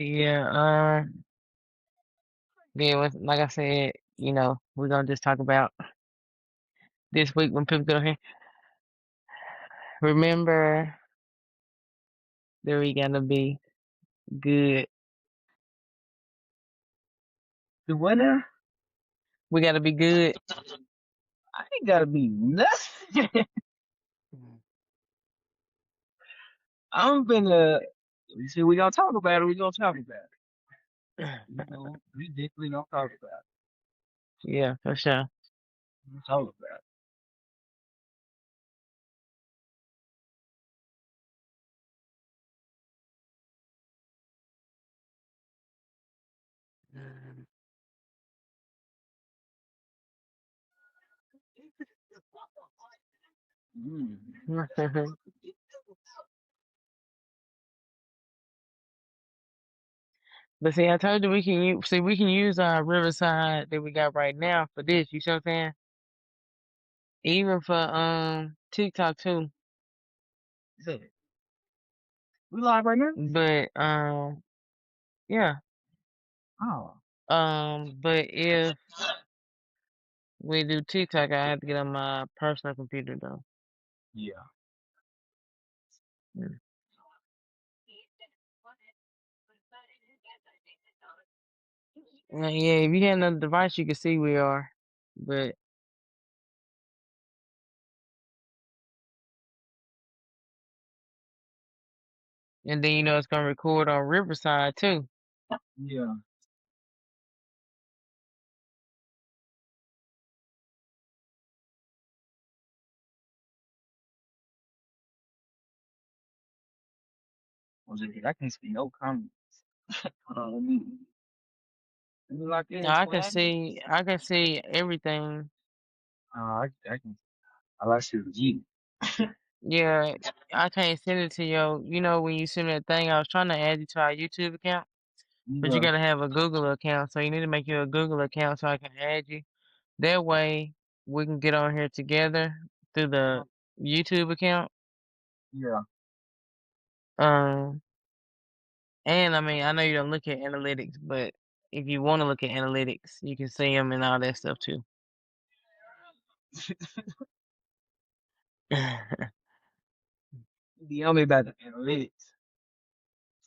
Yeah, like I said, we're gonna just talk about this week when people get here. Remember that we gotta be good. The winner, We gotta be good. I ain't gotta be nothing. I'm gonna see. We gonna talk about it. We gonna talk about it. We definitely gonna talk about Yeah, for sure. it. We gonna talk about it. But see, I told you we can use our Riverside that we got right now for this. You see what I'm saying? Even for TikTok too. So, we live right now. But yeah. Oh, But if we do TikTok, I have to get on my personal computer though. yeah. Mm. Yeah, if you had another device, you can see we are. But and then it's gonna record on Riverside too. Yeah. I can't see no comments. Let me lock in, Now twin. I can see everything. I can. I like you, G. Yeah, I can't send it to when you send me that thing, I was trying to add you to our YouTube account, but you Yeah. gotta have a Google account, so you need to make you a Google account so I can add you. That way we can get on here together through the YouTube account. Yeah. Um, and I mean, I know you don't look at analytics, but if you want to look at analytics, you can see them and all that stuff too. Be on me about the analytics.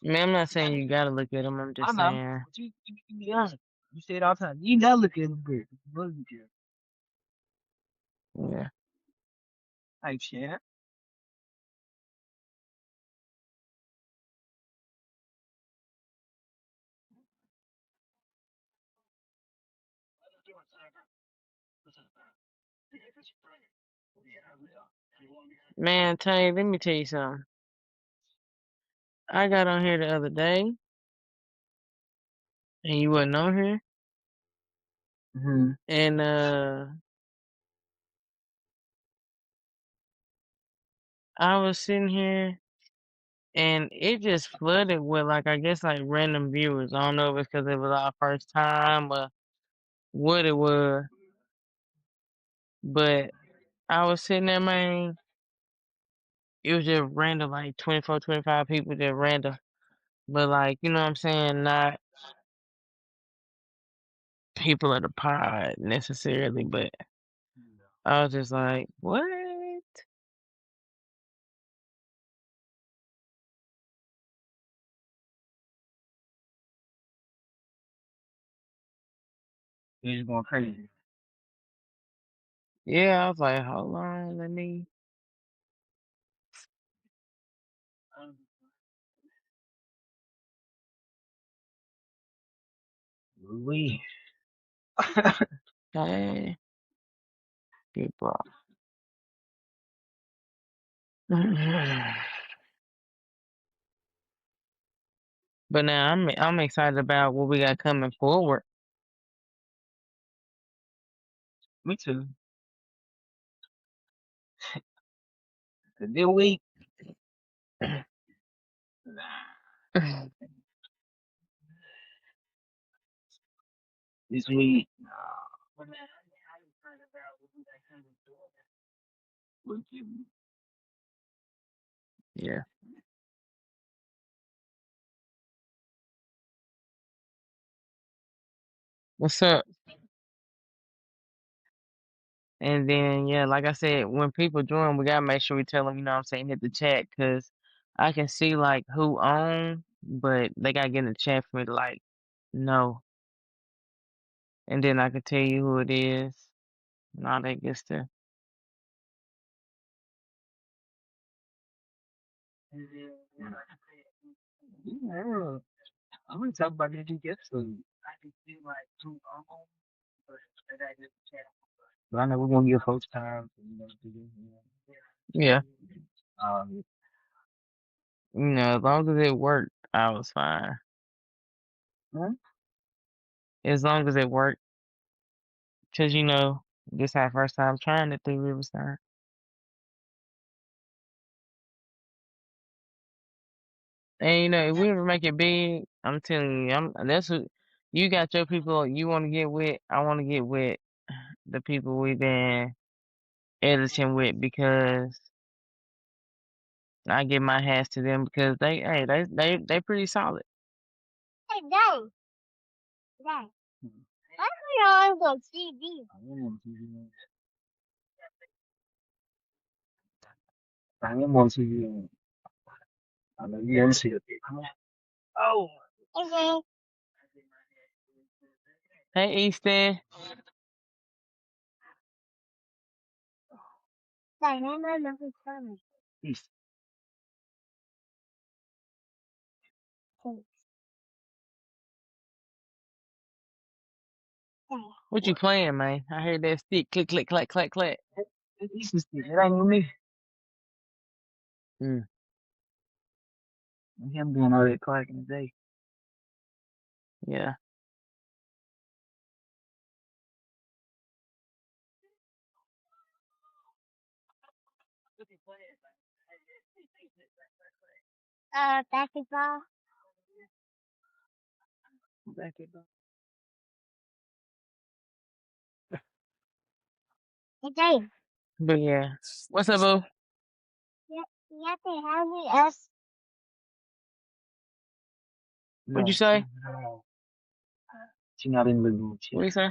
Man, I'm not saying you gotta look at them. I'm I just know, saying, but you be honest. You say it all the time. You never look at them good. Look at you. yeah. Type shit. Man, Tay, let me tell you something. I got on here the other day, and you wasn't on here, Mm-hmm. and I was sitting here, and it just flooded with like I guess like random viewers. I don't know if it's because it was our first time or what it was, but I was sitting there, man. It was just random, like 24, 25 people, just random. But like, you know what I'm saying? Not people of the pod necessarily, but I was just like, what? You're just going crazy. Yeah, I was like, hold on, let me. We. Hey, people. But now I'm excited about what we got coming forward. Me too. The new week. Nah. This week. Nah. Yeah. What's up? And then, yeah, like I said, when people join, we gotta make sure we tell them, you know what I'm saying, hit the chat, cause I can see like who on, but they gotta get in the chat for me to like know, and then I can tell you who it is and all that good stuff. Yeah, I'm gonna talk about that yesterday. But I know we're gonna give folks time. Yeah, Um, as long as it worked, I was fine. huh? As long as it worked, cause this our first time trying it through Riverside. And if we ever make it big, I'm telling you, that's what you got your people you want to get with. I want to get with the people we've been editing with because I give my hats to them because they pretty solid. Hey, Dad, Dad, why are we on the TV? I am on TV. I am on TV. I know you didn't see it. Oh, Okay. Hey, Easton. Dad, I'm not looking for peace. me. Dad. What you What? playing, man? I heard that stick click, click, clack, clack, clack. It's Easter stick. It ain't with me. Mm, I'm doing all that clacking today. yeah. Basketball. Back it up. Hey, Dad, But yeah. What's up, boo? you have to help me else. What'd you No, say? she not in the living room. What you say?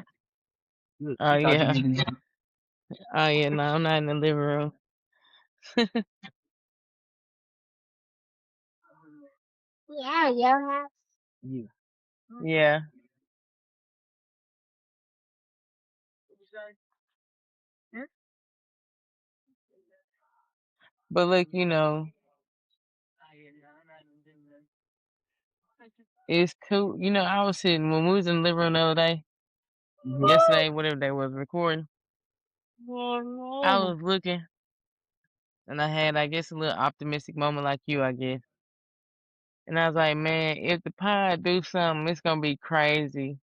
Look, Oh, she thought you yeah. was in the Oh, yeah, no, I'm not in the living room. Yeah, your house. Yeah. Yeah. Huh? But look, it's cool. I was sitting when we was in the living room the other day, yesterday, whatever day was recording, I Yeah, was looking and I had, I guess, a little optimistic moment like you, I guess. And I was like, man, if the pod do something, it's gonna be crazy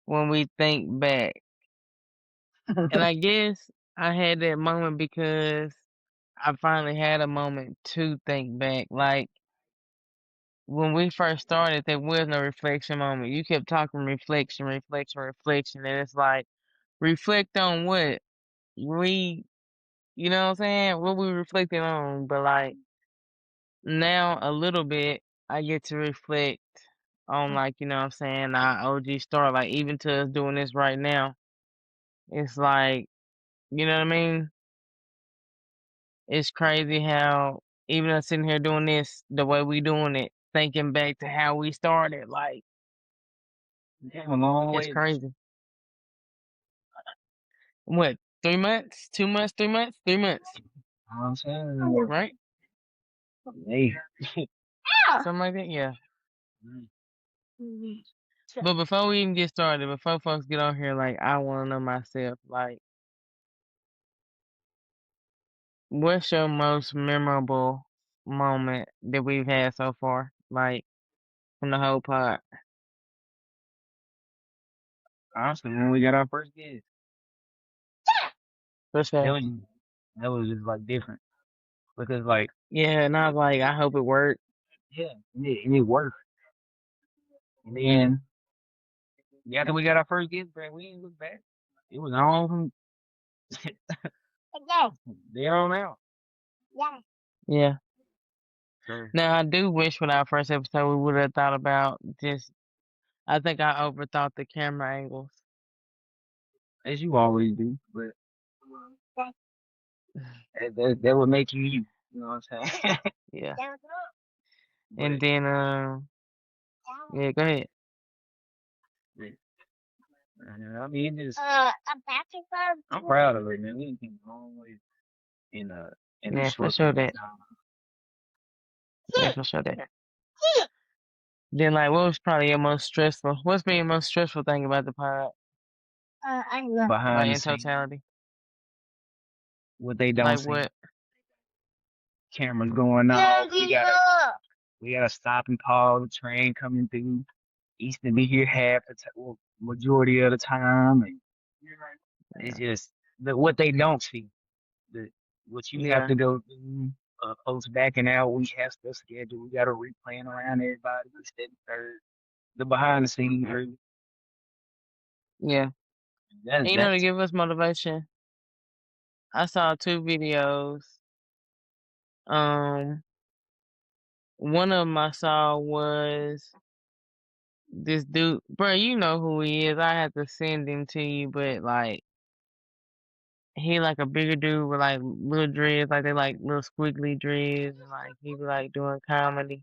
when we think back. And I guess I had that moment because I finally had a moment to think back. Like when we first started, there was no reflection moment. You kept talking reflection, reflection, reflection, and it's like reflect on what we, you know what I'm saying? What we reflected on, but like now a little bit, I get to reflect on like, you know what I'm saying, our OG start, like even to us doing this right now, it's like, you know what I mean? It's crazy how even us sitting here doing this the way we doing it, thinking back to how we started, like You came a long it's way. crazy. What, 3 months, 2 months, 3 months, 3 months, You know what I'm saying? right? Hey. Something like that, yeah. Mm. But before we even get started, before folks get on here, like I want to know myself, like, what's your most memorable moment that we've had so far, like from the whole pod? Honestly, when we got our first guest, For that sure. was that was just like different because like Yeah, and I was like, I hope it worked. yeah, and it worked. And then after we got our first guest, bro, we didn't look back. It was on from yeah, there on out. yeah. Yeah. So Now I do wish with our first episode we would have thought about just I think I overthought the camera angles. as you always do. But that would make you you. You know what I'm saying? Yeah. And But then yeah, go ahead. yeah, I mean, it's a battery I'm proud of it, man. We ain't came a long way in a Yeah, for short sure period of that. time. Yeah, for sure that. Then like what was probably your most stressful? What's been your most stressful thing about the pod? I know. Like Behind the in scenes, totality? what they don't Like see, what? cameras going off. We gotta stop and pause the train coming through. Used to be here half the well, majority of the time, and it's Yeah. just what they don't see. The what you have Yeah. to go through. Folks backing out. We have stuff scheduled. We got to replan around everybody. This, that, and third. The behind the scenes, really. Yeah. That's And to that's give us motivation, I saw two videos. Um, one of them I saw was this dude, bro. You know who he is. I have to send him to you, but like he like a bigger dude with like little dreads, like they like little squiggly dreads, and like he be like doing comedy.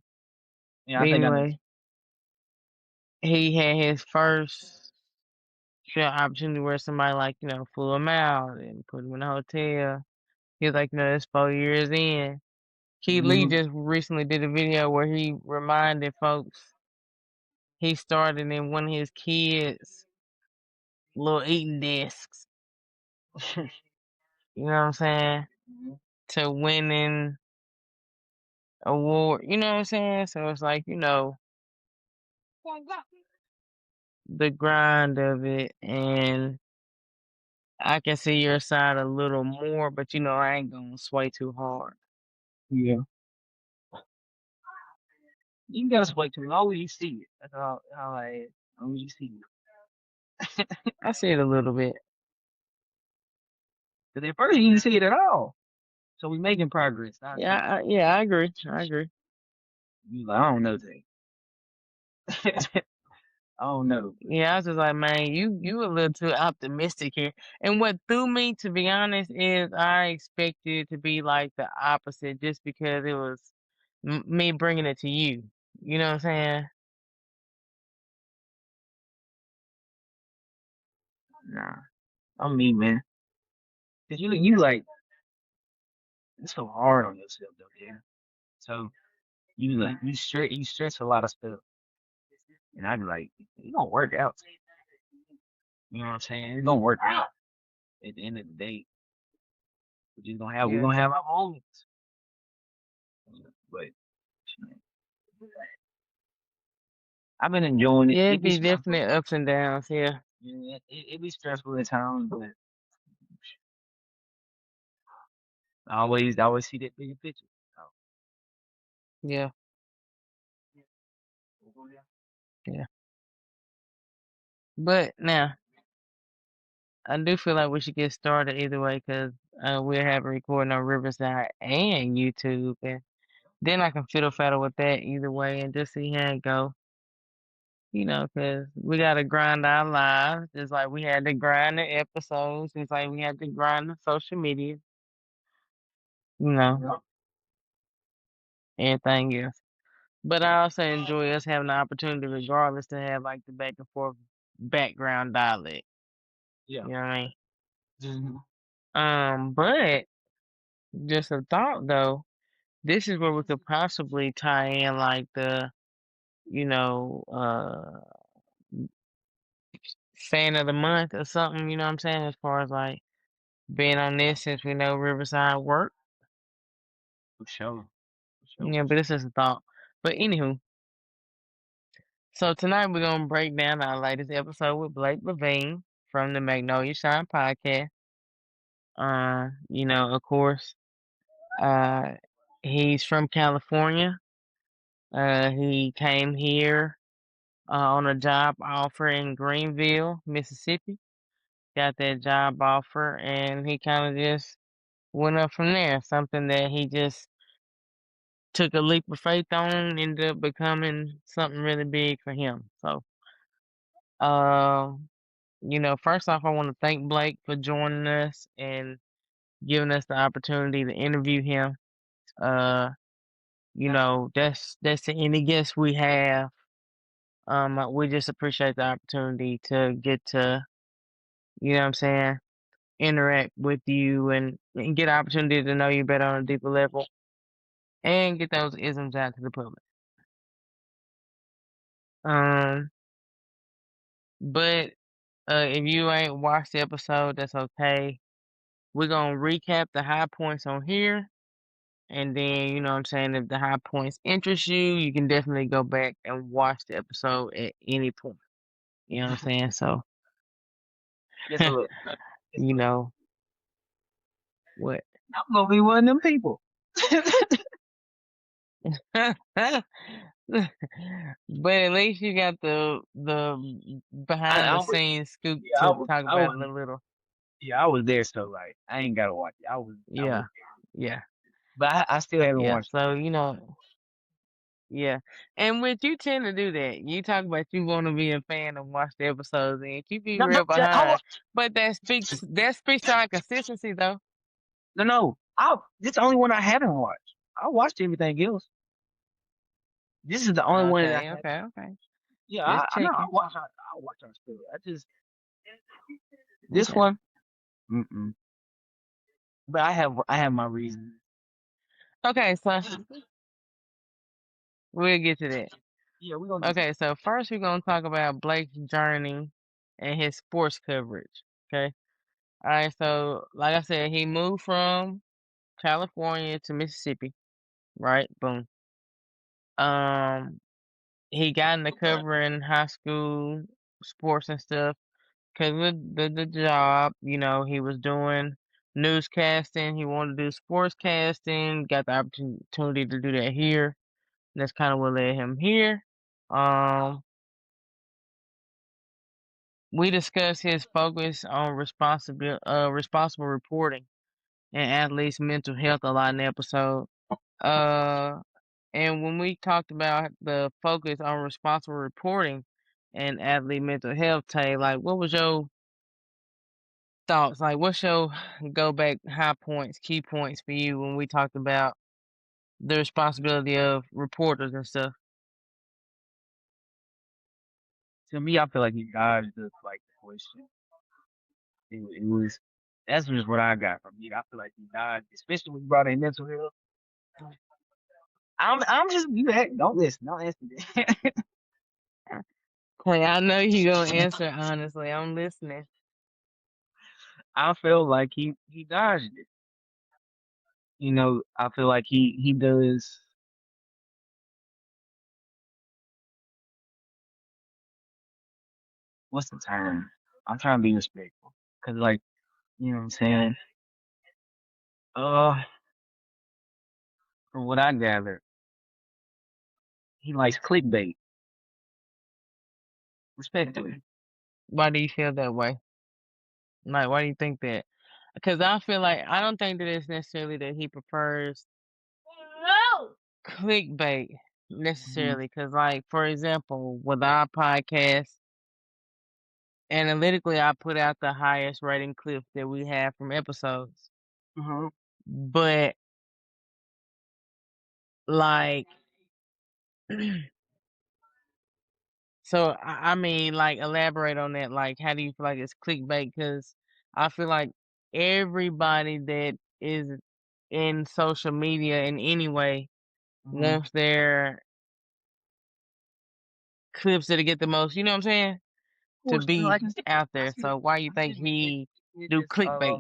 yeah. But I think I know. anyway, he had his first opportunity where somebody like flew him out and put him in a hotel. He was like, it's 4 years in. Keith Lee Mm-hmm. just recently did a video where he reminded folks he started in one of his kids' little eating desks. You know what I'm saying? To winning award. You know what I'm saying? So it's like, the grind of it, and I can see your side a little more, but I ain't gonna sway too hard. Yeah, you gotta speak to me. Always you see it. That's how I. Always you see it. I see it a little bit. Because at first you didn't see it at all. So we making progress. I see it. Yeah, I agree. I agree. You like I don't know that. I don't know. Yeah, I was just like, man, you a little too optimistic here. And what threw me, to be honest, is I expected it to be like the opposite, just because it was me bringing it to you. You know what I'm saying? Nah, I'm me, man. Cause you like it's so hard on yourself though, yeah. So you stress a lot of stuff, and I be like, it gonna work out. You know what I'm saying? It's gonna work out at the end of the day. We're Yeah. gonna have our moments, but I've been enjoying it. Yeah, It it'd be be stressful. definite ups and downs. Yeah. Yeah, it be stressful at times, but I always see that bigger picture. So, Yeah. Yeah. But now, I do feel like we should get started either way, because we're having recording on Riverside and YouTube, and then I can fiddle faddle with that either way and just see how it go. Because we got to grind our lives, just like we had to grind the episodes, just like we had to grind the social media, you know, yeah, everything else. But I also enjoy us having the opportunity, regardless, to have like the back and forth background dialect. yeah. You know what I mean? Mhm. But just a thought though, this is where we could possibly tie in like the, you know, fan of the month or something, you know what I'm saying? As far as like being on this, since we know Riverside work. For sure, for sure, Yeah, for but sure. it's just a thought. But anywho, so tonight we're gonna break down our latest episode with Blake Levine from the Magnolia Shine podcast. Of course, uh, he's from California. He came here on a job offer in Greenville, Mississippi. Got that job offer, and he kind of just went up from there. Something that he just took a leap of faith on, ended up becoming something really big for him. So Um, first off, I want to thank Blake for joining us and giving us the opportunity to interview him. Uh, that's to any guest we have. We just appreciate the opportunity to get to, what I'm saying, interact with you and get an opportunity to know you better on a deeper level and get those isms out to the public. Um, but if you ain't watched the episode, that's okay. We're gonna recap the high points on here, and then you know what I'm saying. If the high points interest you, you can definitely go back and watch the episode at any point. You know what I'm saying? So, Yes, a little. Yes, a you little. know what? I'm gonna be one of them people. But at least you got the behind I the was, scenes scoop yeah, to talk I about was, it a little. yeah, I was there, so like, I ain't gotta watch it. I was Yeah, there, yeah, but I still haven't yeah. watched So yeah. And which you tend to do that. You talk about you want to be a fan and watch the episodes, and you be it. No, real behind. But that speaks to our consistency, though. no. This is the only one I haven't watched. I watched everything else. This is the only one that I Okay, haven't. okay, okay. Yeah, Just I know. checking. I watch our story. I just this Okay. one. Mm-mm. But I have my reasons. Okay, so we'll get to that. Yeah, we're gonna get to Okay, so first we're gonna talk about Blake's journey and his sports coverage. Okay. All right, so like I said, he moved from California to Mississippi, right? Boom. Um, he got into covering high school sports and stuff because of the job, he was doing newscasting. He wanted to do sportscasting, got the opportunity to do that here. That's kind of what led him here. Um, we discussed his focus on responsible reporting and athletes' mental health a lot in the episode. Uh, and when we talked about the focus on responsible reporting and athlete mental health, Tay, like, what was your thoughts? Like, what's your go back high points, key points for you when we talked about the responsibility of reporters and stuff? to me. I feel like you dodged the like the question. It was that's just what I got from you. I feel like you dodged, especially when you brought in mental health. I'm just you heck, don't listen, don't answer that. Hey, I know you gonna answer honestly. I'm listening. I feel like he dodged it. I feel like he does what's the term? I'm trying to be respectful. Cause like, you know what I'm saying? Uh from what I gather, he likes clickbait. Respectfully. Why do you feel that way? Like, why do you think that? Because I don't think that it's necessarily that he prefers No. clickbait Hmm. necessarily. Because, like, for example, with our podcast, analytically, I put out the highest rating clips that we have from episodes. Hmm. But, like, so, I mean, like, elaborate on that. Like, how do you feel like it's clickbait? Because I feel like everybody that is in social media in any way Hmm. wants their clips that get the most, you know what I'm saying, Of to course, and be like out I there. said, So why you I think said he it do just clickbait?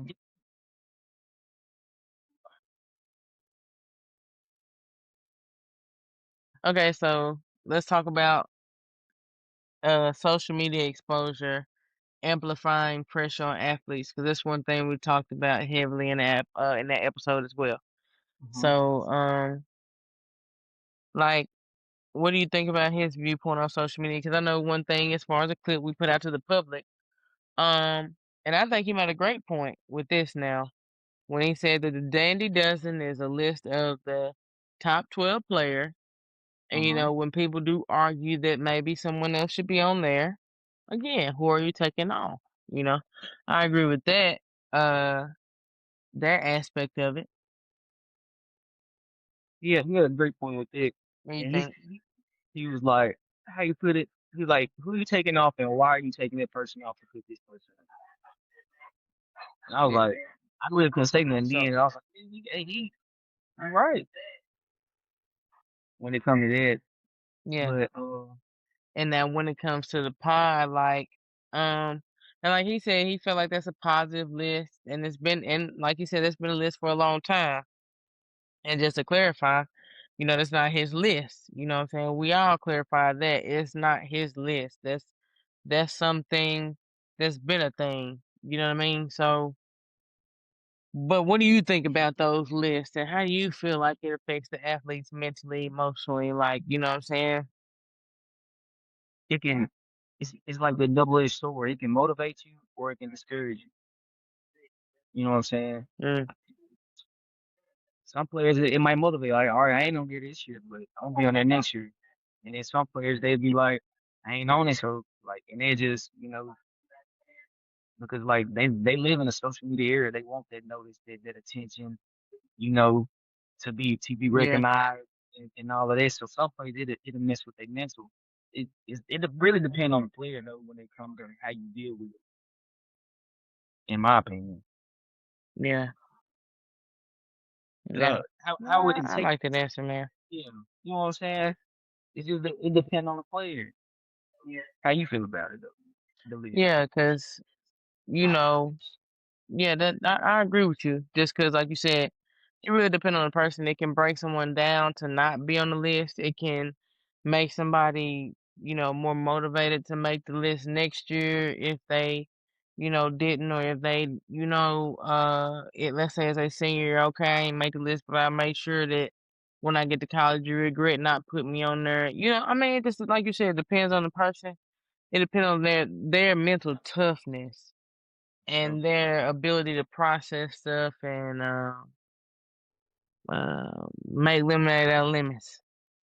Okay, so let's talk about social media exposure amplifying pressure on athletes because that's one thing we talked about heavily in that episode as well. mhm. So like, what do you think about his viewpoint on social media? Because I know one thing as far as a clip we put out to the public, and I think he made a great point with this now when he said that the Dandy Dozen is a list of the top 12 players. And, Uh-huh. when people do argue that maybe someone else should be on there, again, who are you taking off? You know, I agree with that. Uh, that aspect of it. Yeah, he had a great point with it. What do you And think? he was like, how you put it? He like, who you taking off and why are you taking that person off to put this person on? And I was Yeah. like, I really couldn't say nothing So then. I was like, all right when it comes to that. yeah, But and that when it comes to the pod, like, and like he said, he felt like that's a positive list, and it's been, and like he said, that's been a list for a long time. And just to clarify, that's not his list. You know what I'm saying? We all clarify that it's not his list. That's something that's been a thing. You know what I mean? So, but what do you think about those lists, and how do you feel like it affects the athletes mentally, emotionally? Like, you know what I'm saying? it can, it's like the double-edged sword. It can motivate you or it can discourage you. You know what I'm saying? Mm, Some players it might motivate like, all right, I ain't gonna get this year, but I'm gonna be on that next year. And then some players they'd be like, I ain't on it, so like, and they just because like they live in a social media era, they want that notice, that attention, you know, to be yeah, recognized and all of that. So some players it'll mess with their mental. It really depends on the player though when it comes to how you deal with it, in my opinion. yeah, 'Cause yeah. how would it I take? like that answer, man. Yeah, you know what I'm saying? It depends on the player. How you feel about it though? The list. Yeah, because you know, yeah, that I agree with you. Just because, like you said, it really depends on the person. It can break someone down to not be on the list. It can make somebody, more motivated to make the list next year if they, didn't, or if they, let's say as a senior, okay, I ain't make the list, but I make sure that when I get to college, you regret not putting me on there. I mean, it just like you said, it depends on the person. It depends on their mental toughness So, and their ability to process stuff and make lemonade out of lemons.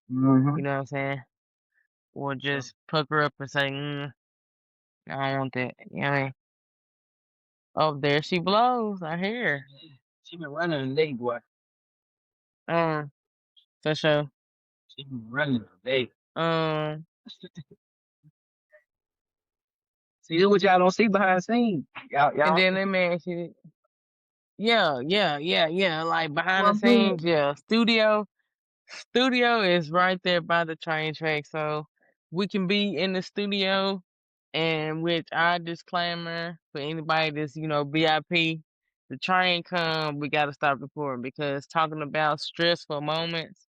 hmm You know what I'm saying? Or so just pucker up and say, I don't want that. You know what I mean? Oh, there she blows. I hear she been running today, boy. her. For sure. She been running today. Um, See, this what y'all don't see behind the scenes. and Y'all then let me ask you, yeah, yeah, yeah, yeah. Like what behind the I'm doing. scenes, yeah. Studio is right there by the train track, so we can be in the studio, and with our disclaimer for anybody that's VIP, the train come, we gotta stop recording because talking about stressful moments.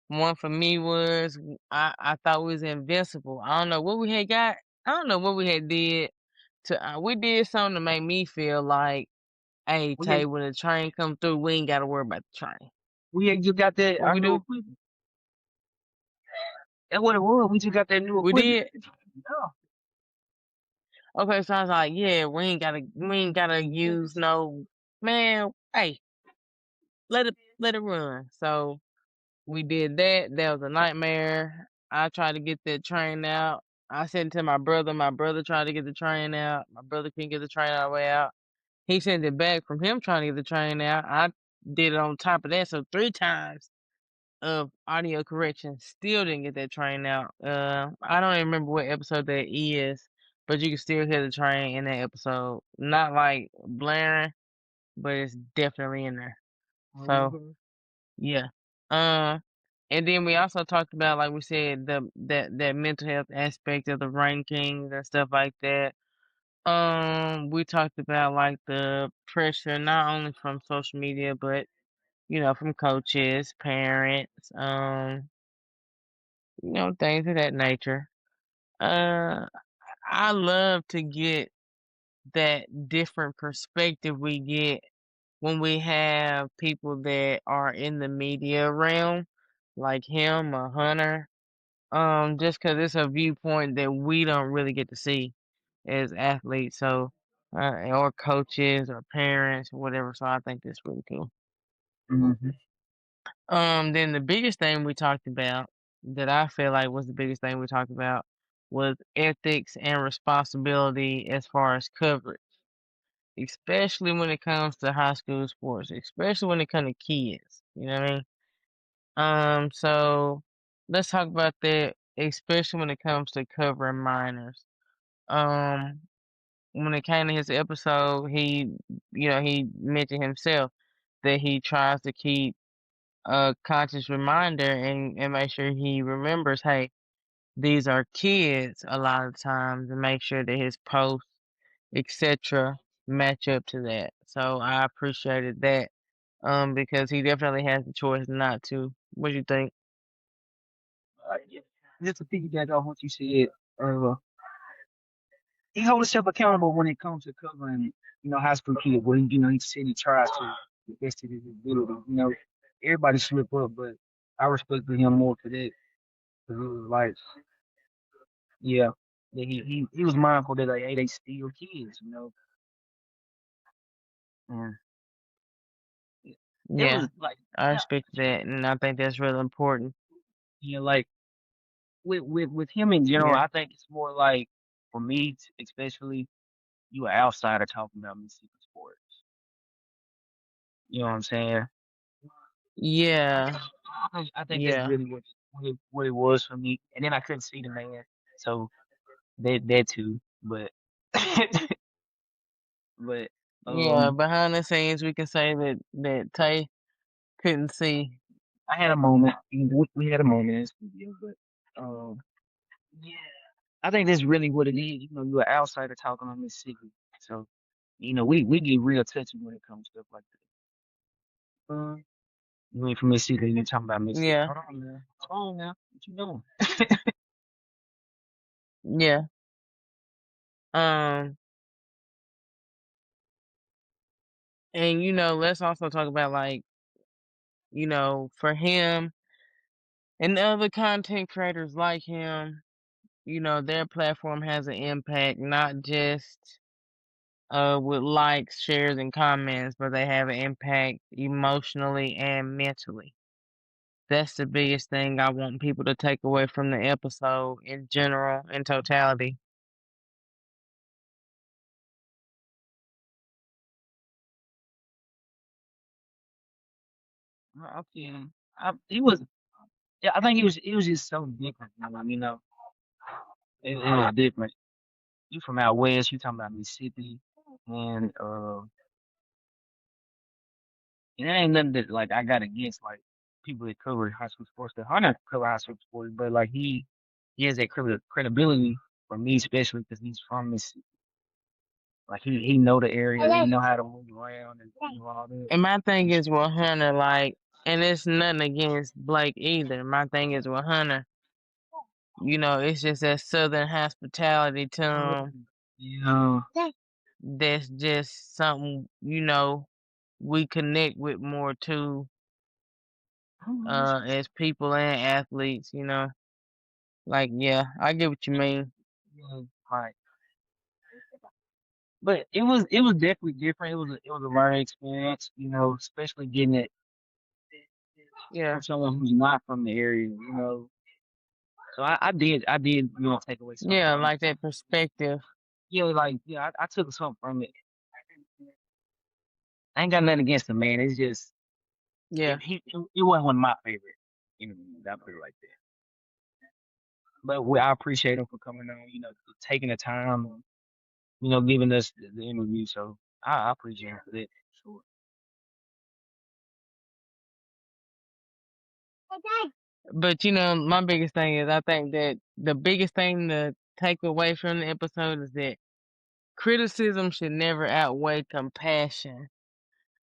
One for me was I thought we was invincible. I don't know what we had got. I don't know what we had did to. We did something to make me feel like, hey We Tay, ain't when the train come through, we ain't gotta worry about the train. we ain't just got that What our we new do? equipment. That's what it was. We just got that new We equipment. did. Yeah. Okay, so I was like, yeah, we ain't gotta use no man. Hey, let it run. So we did that. That was a nightmare. I tried to get that train out. I sent it to my brother. My brother tried to get the train out. My brother couldn't get the train all the way out. He sent it back from him trying to get the train out. I did it on top of that, so 3 times of audio correction. Still didn't get that train out. I don't even remember what episode that is, but you can still hear the train in that episode. Not like blaring, but it's definitely in there. So Mhm. yeah. Uh, and then we also talked about, like we said, that mental health aspect of the rankings and stuff like that. We talked about like the pressure not only from social media, but from coaches, parents, things of that nature. Uh, I love to get that different perspective we get when we have people that are in the media realm, like him or Hunter. Just 'cause it's a viewpoint that we don't really get to see as athletes, so or coaches or parents or whatever. So I think that's really cool. Mhm. Then the biggest thing we talked about that I feel like was the biggest thing we talked about with ethics and responsibility as far as coverage, especially when it comes to high school sports, especially when it comes to kids. You know what I mean? So let's talk about that, especially when it comes to covering minors. Um, when it came to his episode, he mentioned himself that he tries to keep a conscious reminder and make sure he remembers, hey, these are kids a lot of times, and make sure that his posts, etc., match up to that. So I appreciated that. Because he definitely has the choice not to. What do you think? Yeah. Just to piggyback off what you said, uh, he holds himself accountable when it comes to covering, high school kids. When he said he tries to the best of his ability. Everybody slip up, but I respected him more for that because it was like, yeah, he was mindful that like, hey, they still kids. And it Yeah, was like, I yeah, respect that, and I think that's really important. like with him in general, Yeah, I think it's more like for me, especially you an outsider talking about Mississippi sports. You know what I'm saying? yeah, I think that's yeah, really what it was for me. And then I couldn't see the man, so that too. But but yeah. Behind the scenes, we can say that Tay couldn't see. I had a moment. We had a moment in the studio, but yeah, I think that's really what it is. You're an outsider talking on Mississippi, so we get real touchy when it comes to stuff like that. You ain't from Mississippi, and you talking about Mississippi. Yeah, Hold on, man. Hold on now. What you doing? yeah. Um, and let's also talk about like for him and other content creators like him. Their platform has an impact, not just with likes, shares, and comments, but they have an impact emotionally and mentally. That's the biggest thing I want people to take away from the episode in general, in totality. Okay. He was. Yeah, I think it was just so different. It was different. You from out west, you talking about Mississippi, and and it ain't nothing that like I got against like people that cover high school sports. The Hunter cover high school sports, but like he has that credibility for me, especially because he's from Mississippi. Like he know the area, he know how to move around and all that. And my thing He's, is with Hunter, like, and it's nothing against Blake either. My thing is with Hunter, it's just that southern hospitality to him. yeah, That's just something, we connect with more too, as people and athletes. Like, yeah, I get what you mean. yeah, right. But it was definitely different. It was a learning experience, especially getting it Yeah. from someone who's not from the area. So I did, take away something Yeah, from it. like that perspective. Yeah, like yeah, I took something from it. I ain't got nothing against him, man. It's just Yeah. it wasn't one of my favorite interviews. I put it like that. But I appreciate him for coming on, taking the time, and, giving us the interview. So I appreciate him for that. Sure. But my biggest thing is I think that the biggest thing to take away from the episode is that criticism should never outweigh compassion.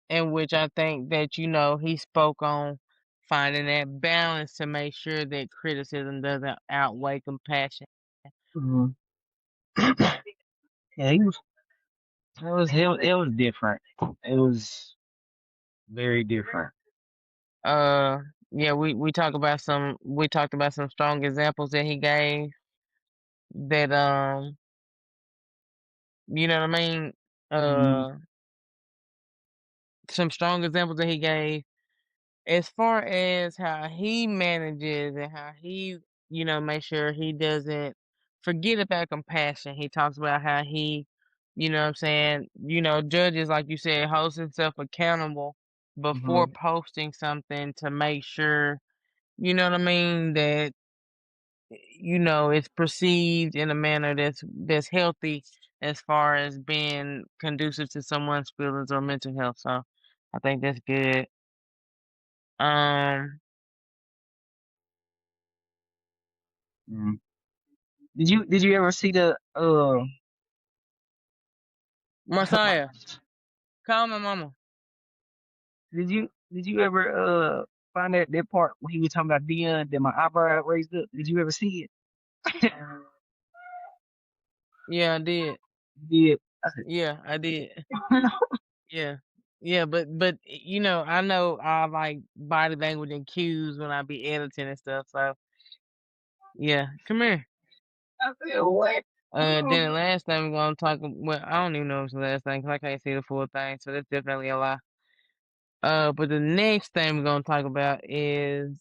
In which I think that, he spoke on finding that balance to make sure that criticism doesn't outweigh compassion. Mhm. Yeah, it was different. It was very different. Uh yeah, we talked about some strong examples that he gave that you know what I mean? Mhm. Uh some strong examples that he gave as far as how he manages and how he, make sure he doesn't forget about compassion. He talks about how he, you know what I'm saying, judges, like you said, holds himself accountable before Mhm. posting something to make sure, you know what I mean, that it's perceived in a manner that's healthy as far as being conducive to someone's feelings or mental health. So I think that's good. Um, Mhm. Did you ever see the Messiah, call my mama. did you ever find that part when he was talking about Dion that my eyebrow raised up? Did you ever see it? Yeah, I did. Yeah. I said, Yeah, I did. Yeah. Yeah, but I know I like body language and cues when I be editing and stuff. So yeah, come here. I said, what? Then the last thing we're gonna talk. Well, I don't even know if it's the last thing because I can't see the full thing, so that's definitely a lie. But the next thing we're gonna talk about is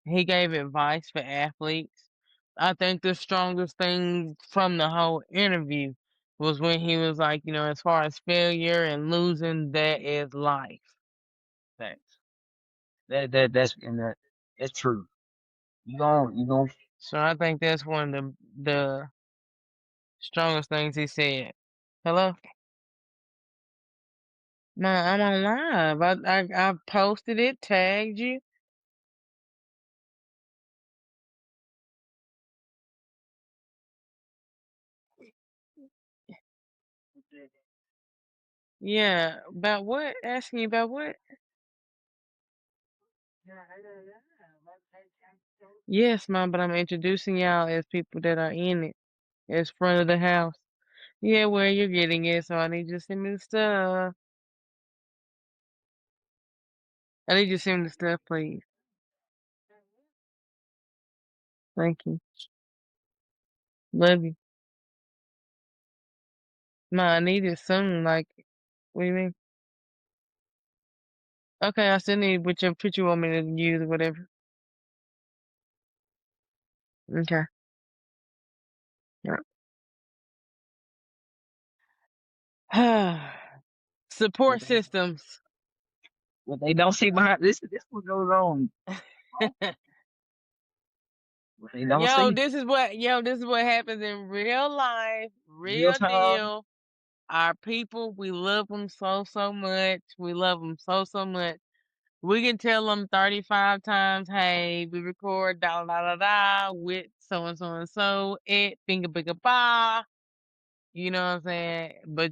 he gave advice for athletes. I think the strongest thing from the whole interview was when he was like, as far as failure and losing, that is life. Thanks. That's true. You gon' So I think that's one of the strongest things he said. Hello? No, I'm on live. I posted it, tagged you. Yeah, about what? Asking you about what? Yes, Mom, but I'm introducing y'all as people that are in it, as front of the house. Yeah, where you're getting it, so I need you to send me the stuff. I need you to send me the stuff, please. Thank you. Love you. Ma, I need it soon, like, what do you mean? Okay, I still need whichever picture you want me to use or whatever. Okay. Yeah. what Support they systems. what they don't see behind this what goes on. What they don't see, This is what happens in real life, real real time. deal. Our people, we love them so, so much. We love them so, so much. We can tell them 35 times, hey, we record da da da da with so and so and so, it finger bigger ba. You know what I'm saying? But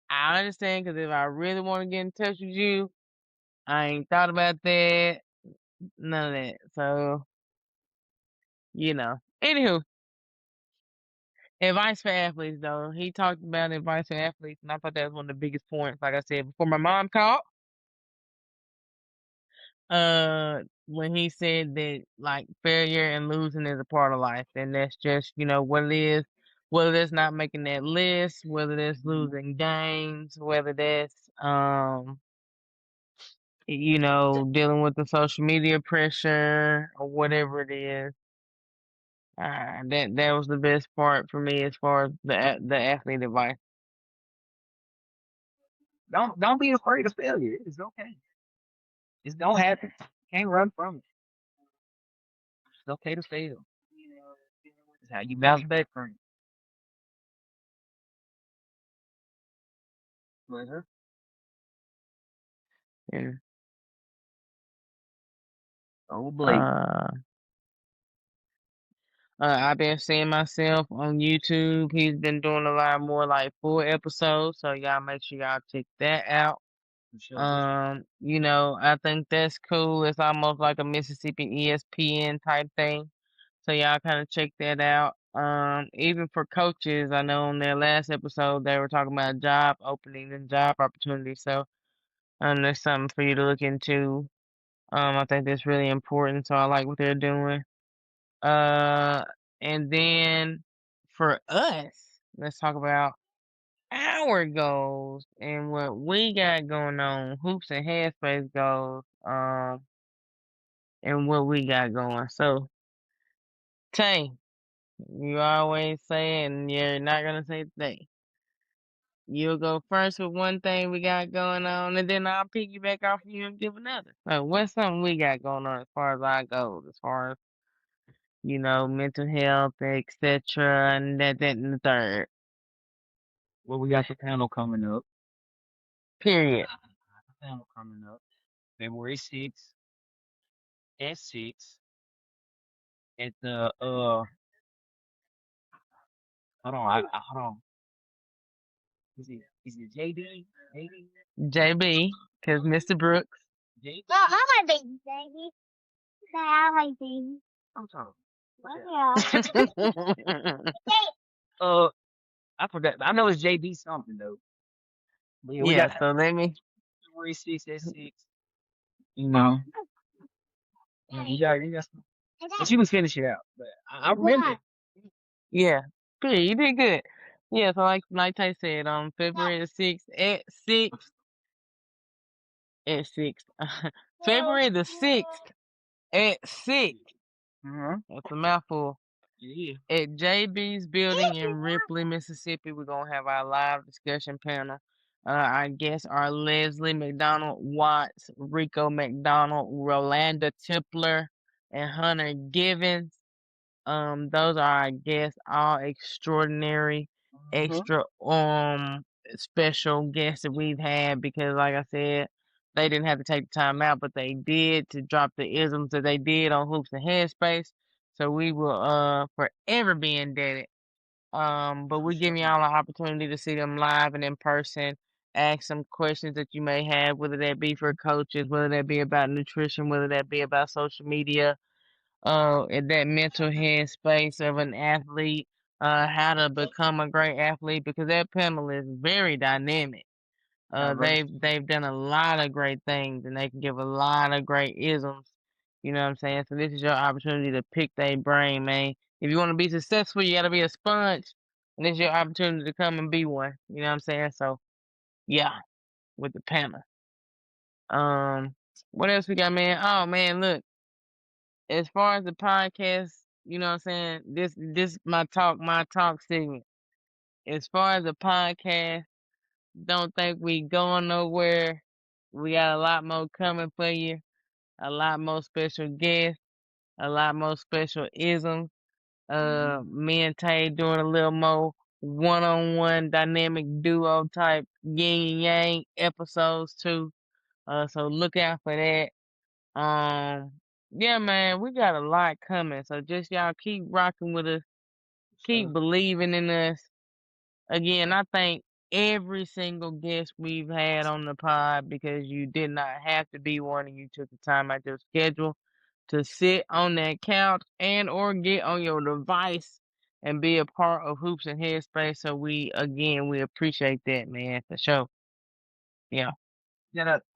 I understand because if I really want to get in touch with you, I ain't thought about that, none of that. So, Anywho, advice for athletes though. He talked about advice for athletes, and I thought that was one of the biggest points. Like I said before, my mom called. When he said that like failure and losing is a part of life, and that's just what it is. Whether that's not making that list, whether that's Mhm. losing games, whether that's dealing with the social media pressure or whatever it is. That was the best part for me as far as the athlete advice. Don't be afraid of failure. It's okay. It's don't happen. Can't run from it. It's okay to fail. It's how you bounce back from it. Mhm. And Oh, Blake. uh, I've been seeing myself on YouTube. He's been doing a lot more like full episodes, so y'all make sure y'all check that out. For sure. I think that's cool. It's almost like a Mississippi ESPN type thing. So y'all kind of check that out. Even for coaches, I know on their last episode they were talking about job openings and job opportunities. So there's something for you to look into. I think that's really important. So I like what they're doing. Uh, and then for us, let's talk about our goals and what we got going on, hoops and headspace goals, and what we got going. So, Tay, You always say it, and you're not gonna say the thing. You'll go first with one thing we got going on, and then I'll piggyback off of you and give another. So what's something we got going on as far as our goals, as far as mental health, etc., and that and the third. Well, we got the panel coming up. Period. The panel coming up February 6th at 6 at the hold on, hold on. Is it JD? JD? JB, because Mr. Brooks. JD? Well, I like baby, baby. I like baby. I'm talking. Yeah. Uh, I forgot. I know it's JD something though. But yeah, we Yeah, got so let me. February 6th at 6. You know, you got some. But you can finish it out. But I remember. Yeah, period. You did good. Yeah, so like I said, on February the 6th at 6, at 6. February the 6th at 6. Uh-huh. That's a mouthful. Yeah. At JB's building in Ripley, Mississippi, we're gonna have our live discussion panel. Our guests are Leslie McDonald Watts, Rico McDonald, Rolanda Tipler, and Hunter Givens. Those are our guests, all extraordinary, Uh-huh. extra special guests that we've had because like I said, they didn't have to take the time out, but they did to drop the isms that they did on Hoops and Headspace. So we will forever be indebted. But For we're sure. giving y'all an opportunity to see them live and in person, ask some questions that you may have, whether that be for coaches, whether that be about nutrition, whether that be about social media, in that mental headspace of an athlete, how to become a great athlete because that panel is very dynamic. Diverse. They've done a lot of great things and they can give a lot of great isms. You know what I'm saying? So this is your opportunity to pick their brain, man. If you want to be successful, you got to be a sponge, and this is your opportunity to come and be one. You know what I'm saying? So yeah, with the panel. Um, what else we got, man? Oh man, look. As far as the podcast, you know what I'm saying? This my talk segment. As far as the podcast, don't think we going nowhere. We got a lot more coming for you, a lot more special guests, a lot more special isms. Me and Tay doing a little more one-on-one dynamic duo type yin and yang episodes too. So look out for that. Um, yeah, man, we got a lot coming. So just y'all keep rocking with us, keep So, believing in us. Again, I thank every single guest we've had on the pod because you did not have to be one and you took the time out your schedule to sit on that couch and or get on your device and be a part of Hoops and Headspace. So we appreciate that, man, for sure. Yeah.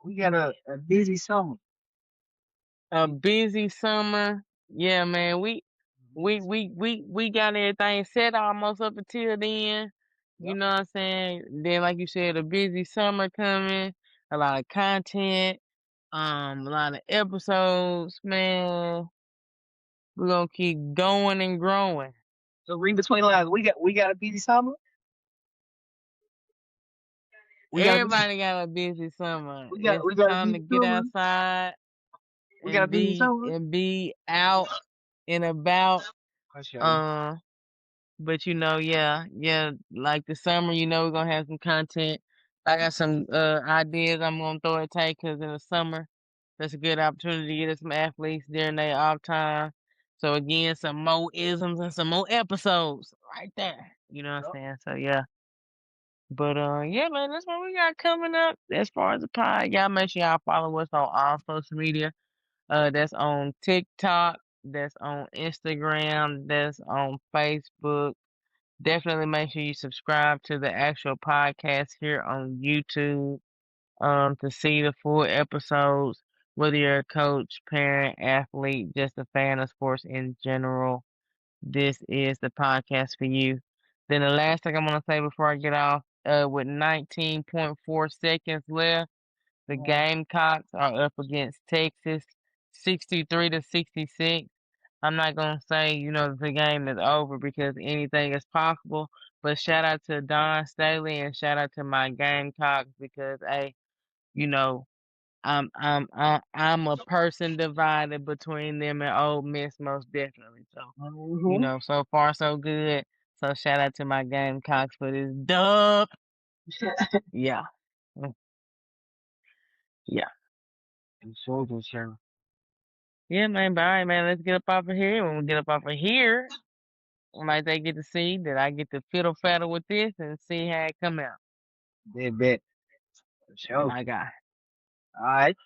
we got a busy summer. A busy summer. Yeah, man. We we Busy. we we we got everything set almost up until then. You Yep. know what I'm saying? Then like you said, a busy summer coming, a lot of content, a lot of episodes, man. We're gonna keep going and growing. So read between the lines. We got a busy summer. We got a busy. Everybody got a busy summer. We got It's we got a time to busy get summer. outside We got a and busy be summer. and be out and about. For sure. Um But yeah, like the summer, we're gonna have some content. I got some ideas I'm gonna throw at Tay because in the summer, that's a good opportunity to get us some athletes during their off time. So again, some more isms and some more episodes right there. You know what I'm Yep. saying? So yeah. But yeah, man, that's what we got coming up as far as the pod. Y'all make sure y'all follow us on all social media. That's on TikTok, that's on Instagram, that's on Facebook. Definitely make sure you subscribe to the actual podcast here on YouTube to see the full episodes, whether you're a coach, parent, athlete, just a fan of sports in general. This is the podcast for you. Then the last thing I'm gonna say before I get off, with 19.4 seconds left, the Uh, Gamecocks are up against Texas, 63-66. I'm not gonna say, the game is over because anything is possible. But shout out to Don Staley and shout out to my Gamecocks because hey, you know, I'm a person divided between them and Ole Miss most definitely. So, Mm-hmm. so far so good. So shout out to my Gamecocks for this dub. Yeah. Mm, yeah. So good, sir. Yeah, man. But all right, man. Let's get up off of here. When we get up off of here, might they get to see that I get to fiddle faddle with this and see how it come out. Bet. Oh Sure. my God. All right.